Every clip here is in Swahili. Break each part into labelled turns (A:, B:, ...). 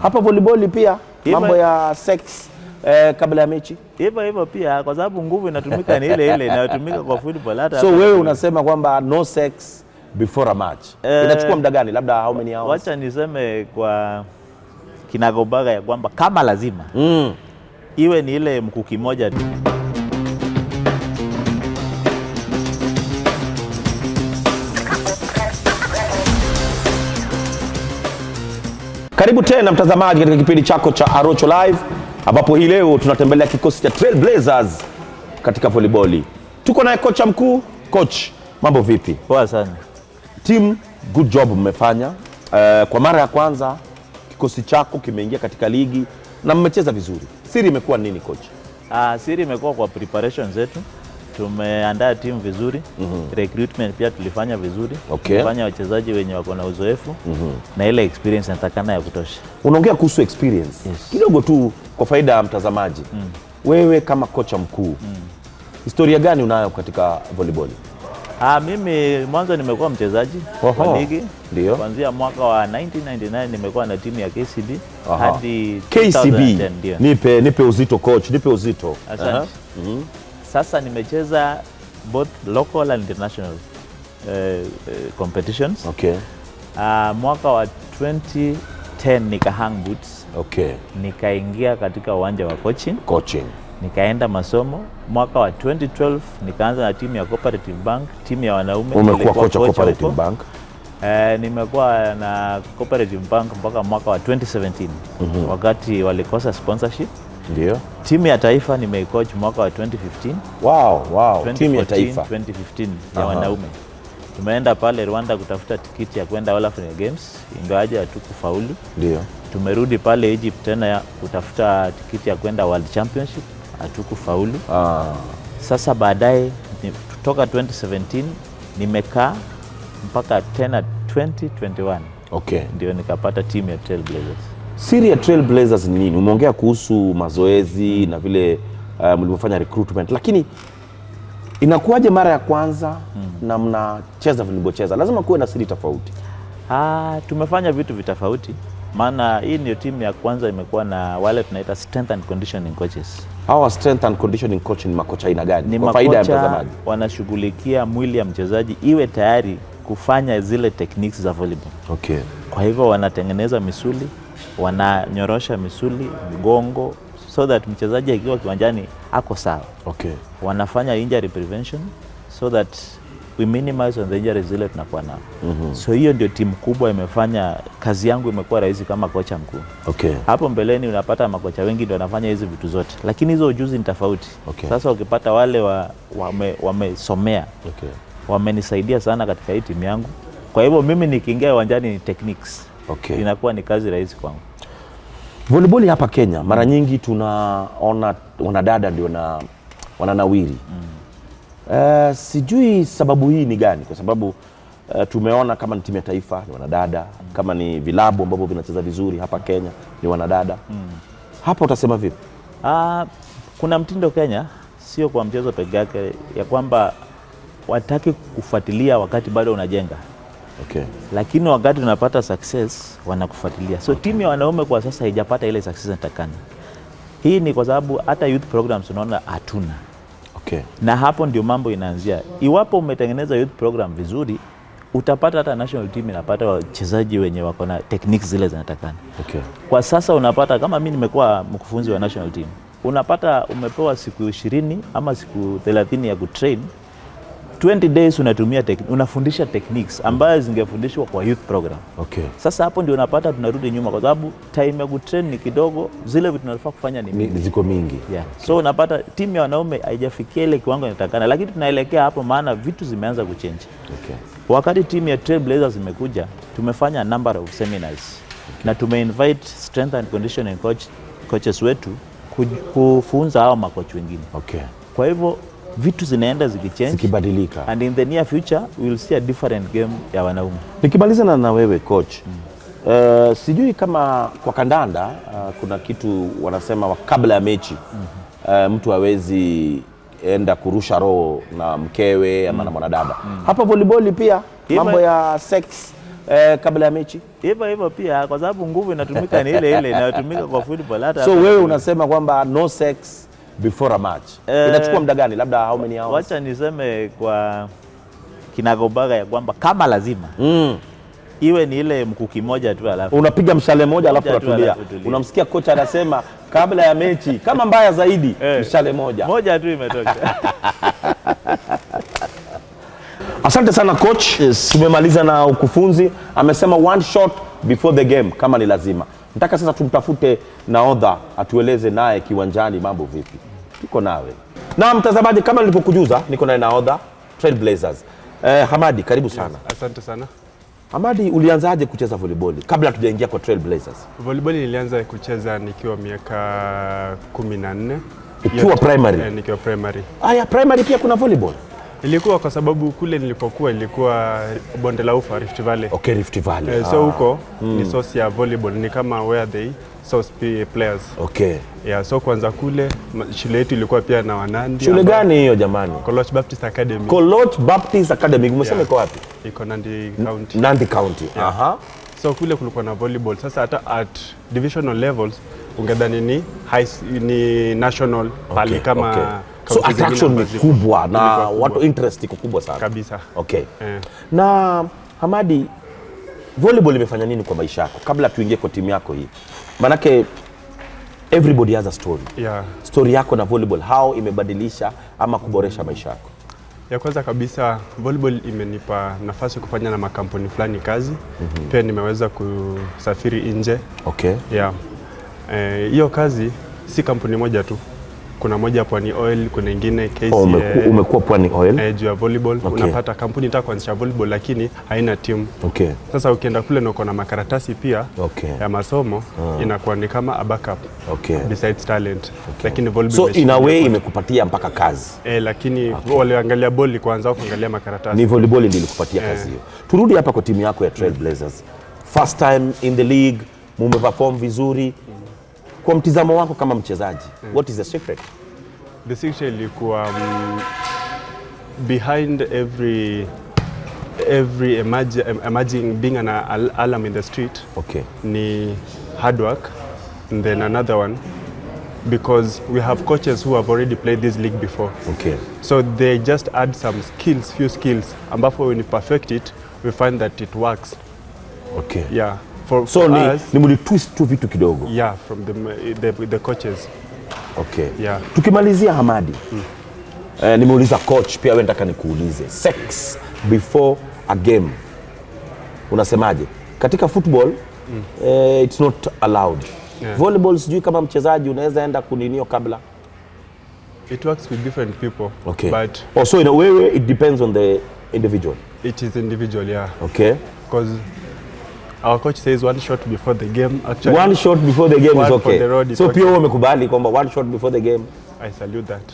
A: Hapa volleyball pia mambo ya sex kabla ya mechi.
B: Hivyo pia kwa sababu nguvu inatumika ni ile inayotumika kwa football hata.
A: So wewe unasema kwamba no sex before a match. Inachukua muda gani? Labda how many hours?
B: Wacha niseme kwa kinagobaga ya kwamba kama lazima iwe ni ile mkuki moja tu.
A: Karibu tena mtazamaji katika kipindi chako cha Arocho Live, ambapo hii leo tunatembelea kikosi cha Trailblazers katika volleyball. Tuko na kocha mkuu. Coach, mambo vipi?
B: Poa sana.
A: Team, good job mmefanya. Kwa mara ya kwanza kikosi chako kimeingia katika ligi na mmecheza vizuri. Siri imekuwa nini coach?
B: Siri imekuwa kwa preparation zetu. Tumeandaa timu vizuri. Recruitment pia tulifanya vizuri. Tulifanya wachezaji wenye wako na uzoefu na ile experience inatakana ya kutosha. Unaongea
A: kuhusu experience. Yes. Kidogo tu kwa faida ya mtazamaji. Wewe kama kocha mkuu, historia gani unayo katika volleyball?
B: Mimi mwanzo nimekuwa mchezaji wa ligi.
A: Ndio.
B: Kuanzia mwaka wa 1999 nimekuwa na timu ya KCB hadi
A: KCB. Nipe uzito coach, nipe uzito.
B: Asante. Sasa nimecheza both local and international competitions.
A: Okay.
B: Mwaka wa 2010 nikahang boots.
A: Okay.
B: Nikaingia katika uwanja wa coaching. Nikaenda masomo. Mwaka wa 2012 nikaanza na timu ya Cooperative Bank, timu ya wanaume.
A: Umekuwa kocha Cooperative Bank?
B: Nimekuwa na Cooperative Bank mpaka mwaka wa 2017 wakati walikosa sponsorship.
A: Ndio.
B: Timu ya taifa nimecoach mwaka wa 2015.
A: Wow. Timu ya taifa
B: 2015 ya wanaume. Tumeenda pale Rwanda kutafuta tikiti ya kwenda All African Games, ingawaje hatukufaulu.
A: Ndio.
B: Tumerudi pale Egypt tena kutafuta tikiti ya kwenda World Championship, hatukufaulu. Sasa baadaye kutoka 2017 nimekaa mpaka tena 2021.
A: Okay.
B: Ndio nikapata timu ya Trailblazers.
A: Siri ya Trailblazers ni nini? Umeongea kuhusu mazoezi na vile mlivyofanya recruitment, lakini inakuwaje mara ya kwanza na mnacheza vilivyocheza? Lazima kuwe na siri tofauti.
B: Tumefanya vitu vitofauti. Maana hii ndio timu ya kwanza imekuwa na wale tunaita strength and conditioning coaches.
A: Hawa strength and conditioning coach ni makocha aina gani?
B: Ni
A: kwa faida ya mtazamaji.
B: Wanashughulikia mwili ya mchezaji iwe tayari kufanya zile techniques za volleyball.
A: Okay.
B: Kwa hivyo wanatengeneza misuli, wananyorosha misuli, mgongo, so that mchezaji akiwa kiwanjani ako sawa.
A: Okay.
B: Wanafanya injury prevention so that we minimize on the injuries zile tunakuwa nao. So hiyo ndio timu kubwa imefanya kazi yangu imekuwa rahisi kama kocha mkuu.
A: Okay.
B: Hapo mbeleni unapata makocha wengi ndio wanafanya hizi vitu zote, lakini hizo ujuzi ni tofauti.
A: Okay.
B: Sasa ukipata wale wamesomea,
A: okay,
B: wamenisaidia sana katika hii timu yangu. Kwa hivyo mimi nikiingia uwanjani ni techniques.
A: Okay.
B: Inakuwa ni kazi rahisi kwangu.
A: Volleyball hapa Kenya mara nyingi tunaona wanadada ndio wananawiri. Sijui sababu hii ni gani, kwa sababu tumeona kama ni timu ya taifa ni wanadada, kama ni vilabu ambavyo vinacheza vizuri hapa Kenya ni wanadada. Hapa utasema vipi?
B: Kuna mtindo Kenya, sio kwa mchezo peke yake, ya kwamba wataki kufuatilia wakati bado unajenga.
A: Okay.
B: Lakini wakati unapata success wanakufuatilia. So timu ya wanaume kwa sasa haijapata ile success inatakana. Hii ni kwa sababu hata youth programs unaona hatuna.
A: Okay.
B: Na hapo ndio mambo inaanzia. Iwapo umetengeneza youth program vizuri, utapata hata national team inapata wachezaji wenye wako na techniques zile zinatakana.
A: Okay.
B: Kwa sasa unapata kama mimi nimekuwa mkufunzi wa national team, unapata umepewa siku 20 ama siku 30 ya kutrain. 20 days unatumia unafundisha techniques ambayo zingefundishwa kwa youth program.
A: Okay.
B: Sasa hapo ndio unapata tunarudi nyuma kwa sababu time ya kutrain ni kidogo, zile vitu tunafaa kufanya ni
A: ziko mingi.
B: Yeah. So unapata timu ya wanaume haijafikia ile kiwango inatakana, lakini tunaelekea hapo maana vitu zimeanza kuchange.
A: Okay.
B: Wakati timu ya Trailblazers imekuja, tumefanya number of seminars. Okay. Na tumeinvite strength and conditioning coaches wetu kufunza hao makocha wengine.
A: Okay.
B: Kwa hivyo vitu zinaenda
A: zikibadilika,
B: and in the near future we will see a different game ya wanaume.
A: Nikimalizana na wewe coach, sijui kama kwa kandanda kuna kitu wanasema kabla ya mechi mtu hawezi enda kurusha roho na mkewe ama na mwanadada. Hapa volleyball pia mambo ya sex kabla ya mechi?
B: Hivyo pia, kwa sababu nguvu inatumika ni ile inayotumika kwa football. Hata
A: so wewe unasema kwamba no sex before a match. Inachukua muda gani? Labda how many hours?
B: Wacha niseme kwa kinagobaga ya kwamba kama lazima iwe ni ile mkuki moja tu, alafu
A: unapiga mshale moja alafu unatulia. Unamsikia kocha anasema kabla ya mechi kama mbaya zaidi mshale moja
B: tu imetoka.
A: Asante sana coach. Tumemaliza na ukufunzi. Amesema one shot before the game kama ni lazima. Nataka sasa tumtafute nahodha atueleze naye kiwanjani mambo vipi. Tuko nawe. Na mtazamaji, kama nilivyokujuza niko na nahodha Trailblazers. Hamadi, karibu sana.
C: Yes, asante sana.
A: Hamadi, ulianzaje kucheza volleyball kabla tujaingia kwa Trailblazers?
C: Volleyball nilianza kucheza nikiwa miaka 14.
A: Ukiwa primary?
C: Nikiwa primary.
A: Aya, primary pia kuna volleyball?
C: Ilikuwa kwa sababu kule nilipokuwa ilikuwa bonde la ufa, Rift Valley.
A: Okay, Rift Valley.
C: So huko ni source ya volleyball, ni kama where they source players.
A: Okay.
C: Yeah, so kwanza kule shule yetu ilikuwa pia na Wanandi.
A: Shule gani hiyo jamani?
C: Coloch Baptist Academy.
A: Coloch Baptist Academy. Umesema iko wapi?
C: Iko Nandi County.
A: Nandi County.
C: Yeah.
A: Aha.
C: So kule kulikuwa na volleyball. Sasa hata at divisional levels ungedhani ni national pale kama
A: okay. So attraction ni kubwa na watu interest iko kubwa sana.
C: Kabisa.
A: Okay. Na Hamadi, volleyball imefanya nini kwa maisha yako kabla tuingie kwa timu yako hii? Manake everybody has a story.
C: Yeah.
A: Story yako na volleyball, how imebadilisha ama kuboresha maisha yako?
C: Ya kwanza kabisa, volleyball imenipa nafasi kufanya na makampuni fulani kazi. Pia nimeweza kusafiri nje.
A: Okay.
C: Yeah. Hiyo kazi si kampuni moja tu. Kuna moja Pwani Oil, kuna ingine KCA.
A: Umekuwa Pwani Oil?
C: Juu ya volleyball.
A: Okay.
C: Unapata kampuni itaka kuanzisha volleyball lakini haina timu.
A: Okay.
C: Sasa ukienda kule na uko na makaratasi pia ya masomo, inakuwa ni kama a backup.
A: Okay.
C: Besides talent. Lakini volleyball
A: so in a way imekupatia mpaka kazi.
C: Lakini waliangalia boli kwanza au kuangalia makaratasi.
A: Ni volleyball ndio ilikupatia kazi hiyo. Turudi hapa kwa timu yako ya Trailblazers. First time in the league, mumeperform vizuri. Kwa mtizamo wako kama mchezaji, what is the secret?
C: The secret ilikuwa behind every emerging being an alarm in the street.
A: Okay.
C: Ni hard work. And then another one, because we have coaches who have already played this league before.
A: Okay.
C: So they just add some few skills. Ambapo when you perfect it, we find that it works.
A: Okay.
C: Yeah.
A: So ni muli twist tu vitu kidogo.
C: Yeah, from the coaches.
A: Okay.
C: Yeah.
A: Tukimalizia Hamadi. Nimeuliza coach, pia wewe nataka nikuulize. Sex before a game. Unasemaje? Katika football it's not allowed. Yeah. Volleyball sijui kama mchezaji unaweza enda kuninio kabla.
C: It works with different people.
A: Okay.
C: But
A: so in a way it depends on the individual.
C: It is individual, yeah.
A: Okay.
C: Because our coach says one shot before the game. Actually,
A: one shot before the game is okay. So
C: okay.
A: Pia wewe umekubali kwamba one shot before the game.
C: I salute that.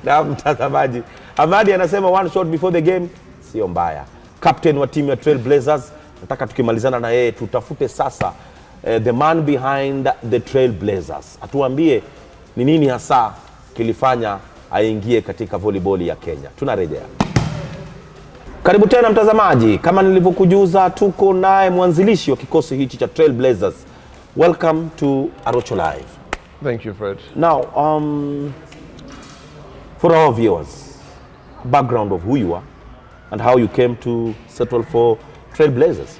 A: Na mtazamaji, Hamadi anasema one shot before the game sio mbaya. Captain wa timu ya Trailblazers, nataka tukimalizana na yeye tutafute sasa the man behind the Trailblazers. Atuambie ni nini hasa kilifanya aingie katika volleyball ya Kenya. Tunarejea. Karibu tena mtazamaji, kama nilivyokujuza tuko naye mwanzilishi wa kikosi hichi cha Trailblazers. Welcome to Arocho Live.
D: Thank you, Fred.
A: Now, for our viewers, background of who you are and how you came to settle for Trailblazers.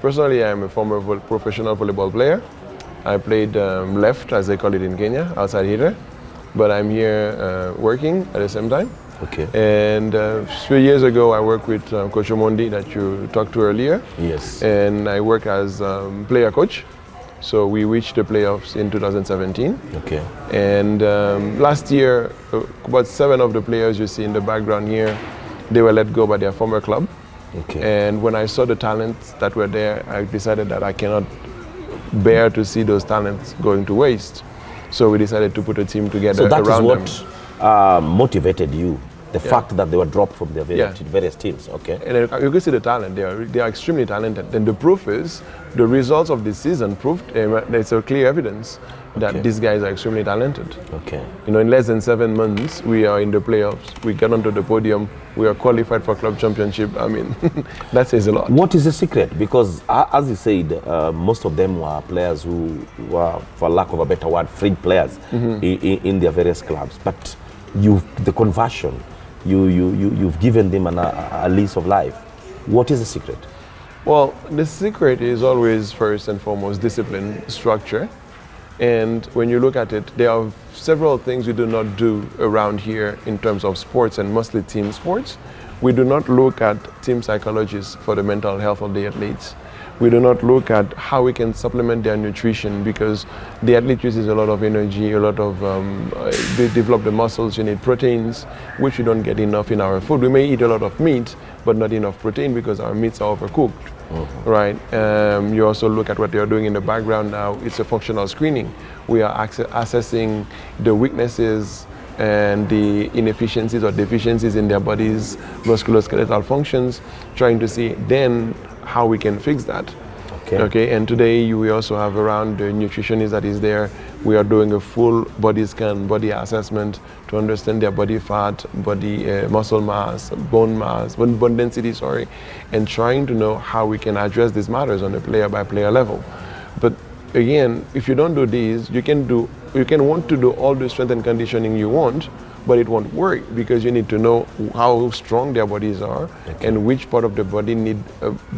D: Personally, I'm a former professional volleyball player. I played left, as they call it in Kenya, outside hitter. But I'm here working at the same time.
A: Okay.
D: And a few years ago, I worked with Coach Omondi that you talked to earlier.
A: Yes.
D: And I work as player coach. So we reached the playoffs in 2017.
A: Okay.
D: And last year, about 7 of the players you see in the background here, they were let go by their former club.
A: Okay.
D: And when I saw the talents that were there, I decided that I cannot bear to see those talents going to waste. So we decided to put a team together around them.
A: So that is what motivated you? The fact that they were dropped from their various teams, okay?
D: And you can see the talent. They are extremely talented. And the proof is, the results of this season proved, it's a clear evidence. that these guys are extremely talented.
A: Okay.
D: You know, in less than 7 months, we are in the playoffs. We get onto the podium. We are qualified for club championship. I mean, that says a lot.
A: What is the secret? Because as you said, most of them were players who were, for lack of a better word, fringe players in their various clubs. But the conversion, you've given them a lease of life. What is the secret?
D: Well, the secret is always first and foremost discipline, structure. And when you look at it, there are several things we do not do around here in terms of sports, and mostly team sports. We do not look at team psychologists for the mental health of the athletes. We do not look at how we can supplement their nutrition, because the athlete uses a lot of energy, a lot of, they develop the muscles, you need proteins, which we don't get enough in our food. We may eat a lot of meat, but not enough protein because our meats are overcooked. Right. You also look at what they are doing in the background now. It's a functional screening. We are assessing the weaknesses and the inefficiencies or deficiencies in their body's musculoskeletal functions, trying to see then how we can fix that. Okay. And today we also have around the nutritionist that is there. We are doing a full body scan, body assessment to understand their body fat, body muscle mass, bone density, and trying to know how we can address these matters on a player by player level. But again, if you don't do these, you can want to do all the strength and conditioning you want, but it won't work because you need to know how strong their bodies are and which part of the body need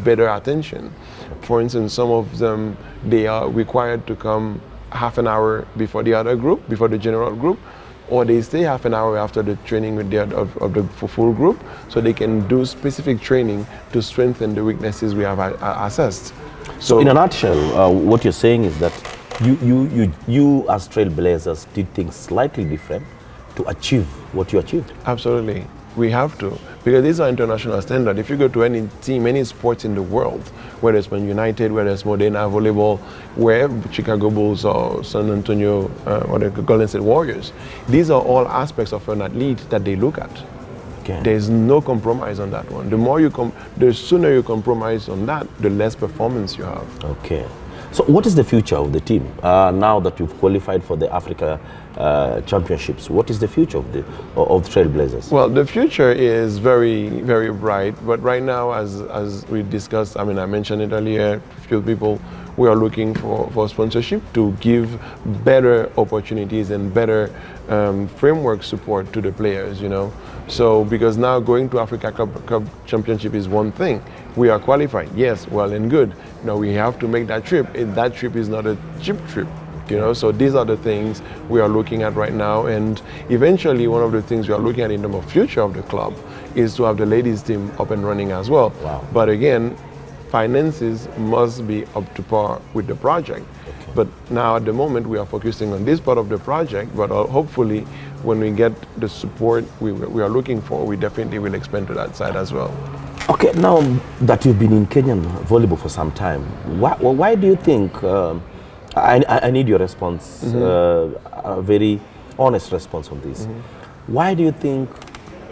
D: better attention. For instance, some of them, they are required to come half an hour before the other group, before the general group, or they stay half an hour after the training with of the full group, so they can do specific training to strengthen the weaknesses we have assessed.
A: So in a nutshell, what you're saying is that you as trailblazers did things slightly different to achieve what you achieved.
D: Absolutely. We have to, because these are international standards. If you go to any team, any sports in the world, whether it's Man United, whether it's Modena, Volleyball, where Chicago Bulls or San Antonio, or the Golden State Warriors, these are all aspects of an athlete that they look at. There's no compromise on that one. The sooner you compromise on that, the less performance you have.
A: Okay. So what is the future of the team now that you've qualified for the Africa Championships? What is the future of the Trailblazers?
D: Well, the future is very, very bright. But right now, as we discussed, I mentioned it earlier, a few people, we are looking for sponsorship to give better opportunities and better framework support to the players, you know. So because now going to Africa Cup Championship is one thing. We are qualified, yes, well and good. Now we have to make that trip. That trip is not a cheap trip, you know. So these are the things we are looking at right now, and eventually one of the things we are looking at in terms of future of the club is to have the ladies team up and running as well.
A: Wow.
D: But again, finances must be up to par with the project. But now at the moment we are focusing on this part of the project, but hopefully when we get the support we are looking for, we definitely will expand to that side as well.
A: Okay, now that you've been in Kenyan volleyball for some time, why do you think, I need your response, a very honest response on this. Why do you think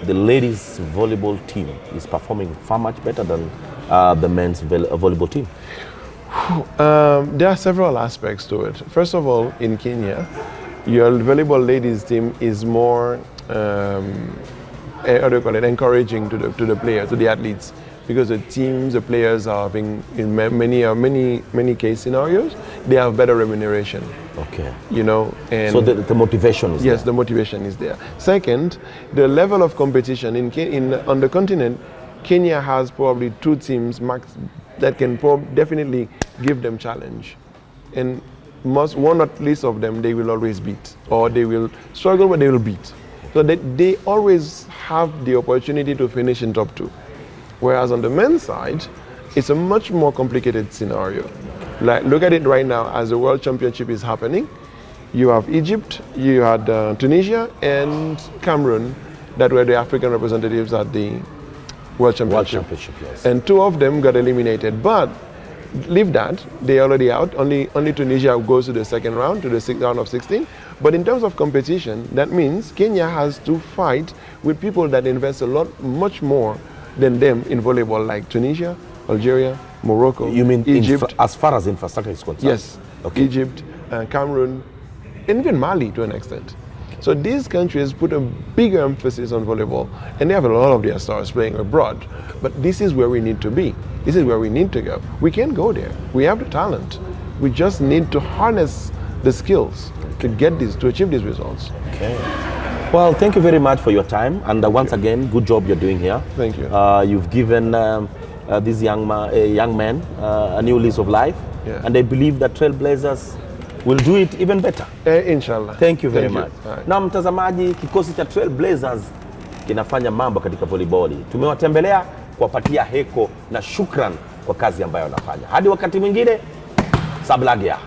A: the ladies volleyball team is performing far much better than the men's volleyball team?
D: There are several aspects to it. First of all, in Kenya, your volleyball ladies team is more encouraging to the players, to the athletes, because the players are having, in many case scenarios, they have better remuneration.
A: Okay.
D: You know, and
A: so the motivation is there.
D: Yes, the motivation is there. Second, the level of competition on the continent, Kenya has probably 2 teams max that can definitely give them challenge, and one at least of them they will always beat, or they will struggle but they will beat. So they always have the opportunity to finish in top 2. Whereas on the men's side, it's a much more complicated scenario. Like, look at it right now as the World Championship is happening. You have Egypt, you had Tunisia and Cameroon that were the African representatives at the World Championship.
A: Yes.
D: And 2 of them got eliminated, but leave that, they already out. Only Tunisia goes to the second round, to the round of 16. But in terms of competition, that means Kenya has to fight with people that invest much more than them in volleyball, like Tunisia, Algeria, Morocco.
A: You mean
D: Egypt?
A: as far as infrastructure is concerned?
D: Yes. Okay. Egypt, Cameroon, and even Mali to an extent. So these countries put a bigger emphasis on volleyball, and they have a lot of their stars playing abroad. But this is where we need to be. This is where we need to go. We can go there. We have the talent. We just need to harness the skills to get this, to achieve these results.
A: Okay. Well, thank you very much for your time, and once again, good job you're doing here.
D: Thank you.
A: You've given this young man a new lease of life, and I believe that Trailblazers will do it even better.
D: Inshallah.
A: Thank you very much.
D: Right.
A: Na mtazamaji, kikosi cha Trailblazers kinafanya mambo katika volleyball. Tumewatembelea kuwapatia heko na shukran kwa kazi ambayo wanafanya. Hadi wakati mwingine, sablagia.